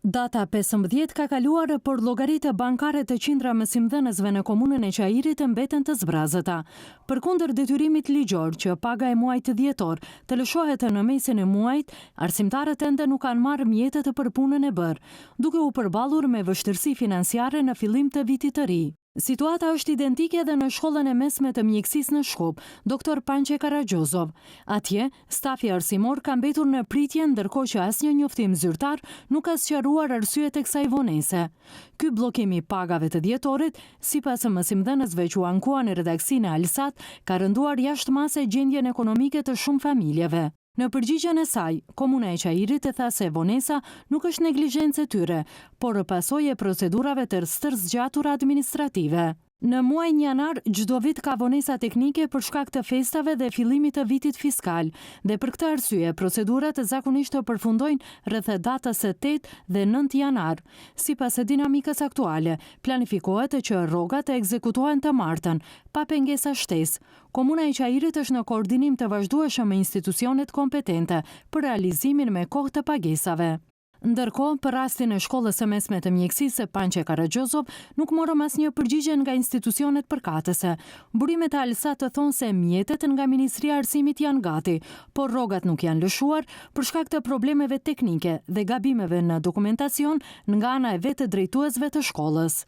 Data 15 ka kaluar për llogaritë bankare të qindra mësimdhënësve në komunën e Qajirit mbeten të zbrazëta. Përkundër detyrimit ligjor që paga e muajit dhjetor të lëshohet në mesin e muajit, arsimtarët ende nuk kanë marrë mjete për punën e bërë, duke u përballur me vështirësi financiare në fillim të vitit të ri. Situata është identike edhe në shkollën e mesme të mjekësisë në Shkup, Dr. Pançe Karagjozov. Atje, stafi arsimor ka mbetur në pritje ndërkohë që asnjë njoftim zyrtar nuk ka sqaruar arsyet e kësaj vonese. Ky bllokim i pagave të dhjetorit, sipas mësimdhënësve që u ankuan në redaksinë e Alsat, ka rënduar jashtëmase gjendjen ekonomike të shumë familjeve. Në përgjigjen e saj, Komuna e Qajirit e tha se vonesa nuk është neglizhencë e tyre, por pasojë e procedurave të stërzgjatura administrative. Në muajin janar, çdo vit ka vonesa teknike për shkak të festave dhe fillimit të vitit fiskal, dhe për këtë arsye procedurat zakonisht përfundojnë rreth datës së 8 dhe 9 janar. Sipas dinamikës aktuale, planifikohet që rrogat të ekzekutohen të martën, pa pengesa shtesë. Komuna e Qajirit është në koordinim të vazhdueshëm me institucionet kompetente për realizimin me kohë të pagesave. Ndërkohë, për rastin e shkollës së mesme të mjekësisë Pançe Karagjozov, nuk morëm asnjë përgjigje nga institucionet përkatëse. Burimet e Alsat thonë se mjetet nga Ministria e Arsimit janë gati, por rrogat nuk janë lëshuar për shkak të problemeve teknike dhe gabimeve në dokumentacion nga ana e vetë drejtuesve të shkollës.